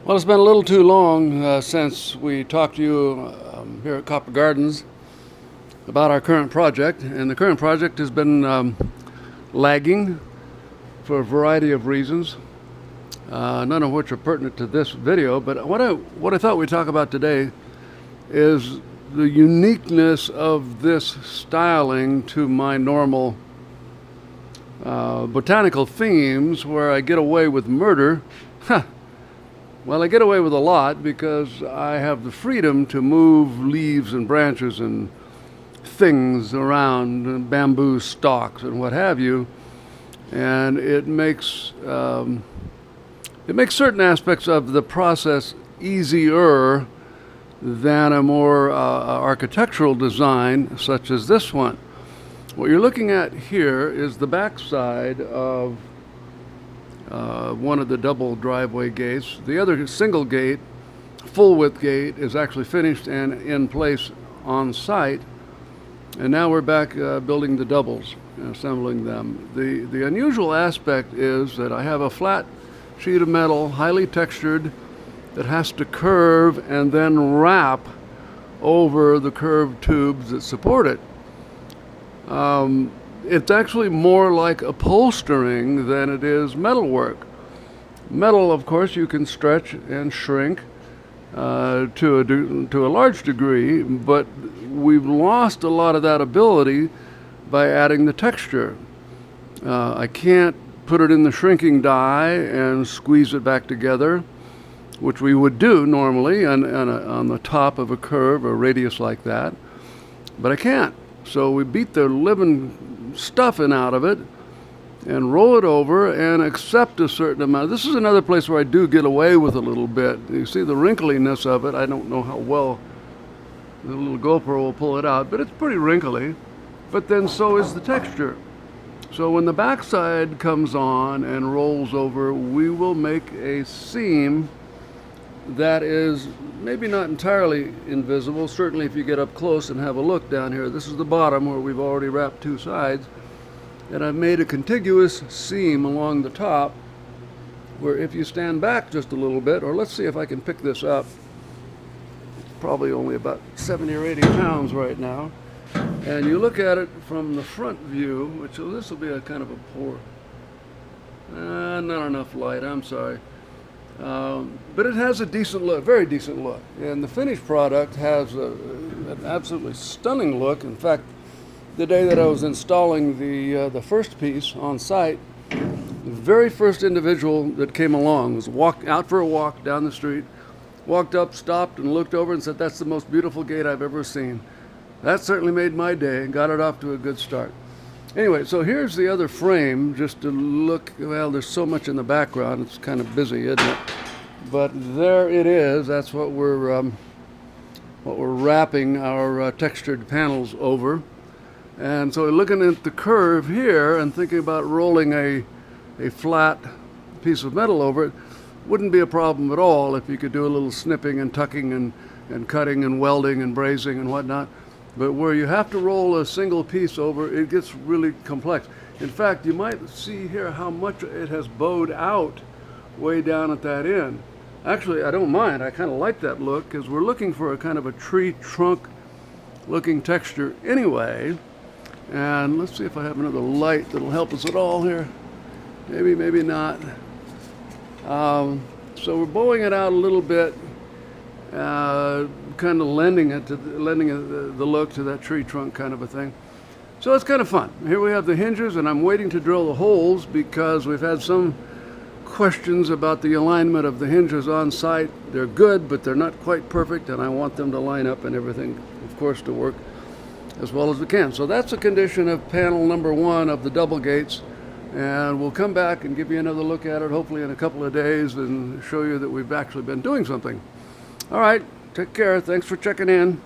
Well, it's been a little too long since we talked to you here at Copper Gardens about our current project, and the current project has been lagging for a variety of reasons, none of which are pertinent to this video. But what I thought we'd talk about today is the uniqueness of this styling to my normal botanical themes, where I get away with murder. Well, I get away with a lot because I have the freedom to move leaves and branches and things around, and bamboo stalks and what have you, and it makes certain aspects of the process easier than a more architectural design such as this one. What you're looking at here is the backside of one of the double driveway gates. The other single gate, full width gate, is actually finished and in place on site. And now we're back building the doubles, assembling them. The unusual aspect is that I have a flat sheet of metal, highly textured, that has to curve and then wrap over the curved tubes that support it. It's actually more like upholstering than it is metalwork. Metal, of course, you can stretch and shrink to a large degree, but we've lost a lot of that ability by adding the texture. I can't put it in the shrinking die and squeeze it back together, which we would do normally on the top of a curve or radius like that, but I can't. So we beat the living stuffing out of it and roll it over and accept a certain amount. This is another place where I do get away with a little bit. You see the wrinkliness of it. I don't know how well the little GoPro will pull it out, but it's pretty wrinkly. But then so is the texture. So when the backside comes on and rolls over, we will make a seam that is maybe not entirely invisible. Certainly if you get up close and have a look down here, this is the bottom where we've already wrapped two sides, and I've made a contiguous seam along the top where if you stand back just a little bit, or let's see if I can pick this up. It's probably only about 70 or 80 pounds right now, and you look at it from the front view, which this will be a kind of a poor, not enough light, I'm sorry. But it has a decent look, very decent look, and the finished product has an absolutely stunning look. In fact, the day that I was installing the first piece on site, the very first individual that came along was out for a walk down the street, walked up, stopped, and looked over and said, "That's the most beautiful gate I've ever seen." That certainly made my day and got it off to a good start. Anyway, so here's the other frame, just to look. Well, there's so much in the background, it's kind of busy, isn't it? But there it is. That's what we're wrapping our textured panels over. And so looking at the curve here and thinking about rolling a flat piece of metal over it wouldn't be a problem at all if you could do a little snipping and tucking and cutting and welding and brazing and whatnot. But where you have to roll a single piece over, it gets really complex. In fact, you might see here how much it has bowed out way down at that end. Actually, I don't mind. I kind of like that look because we're looking for a kind of a tree trunk looking texture anyway. And let's see if I have another light that'll help us at all here. Maybe, maybe not. So we're bowing it out a little bit, kind of lending the look to that tree trunk kind of a thing. So it's kind of fun. Here we have the hinges, and I'm waiting to drill the holes because we've had some questions about the alignment of the hinges on site. They're good, but they're not quite perfect, and I want them to line up and everything, of course, to work as well as we can. So that's a condition of panel number one of the double gates, and we'll come back and give you another look at it, hopefully in a couple of days, and show you that we've actually been doing something. All right, take care. Thanks for checking in.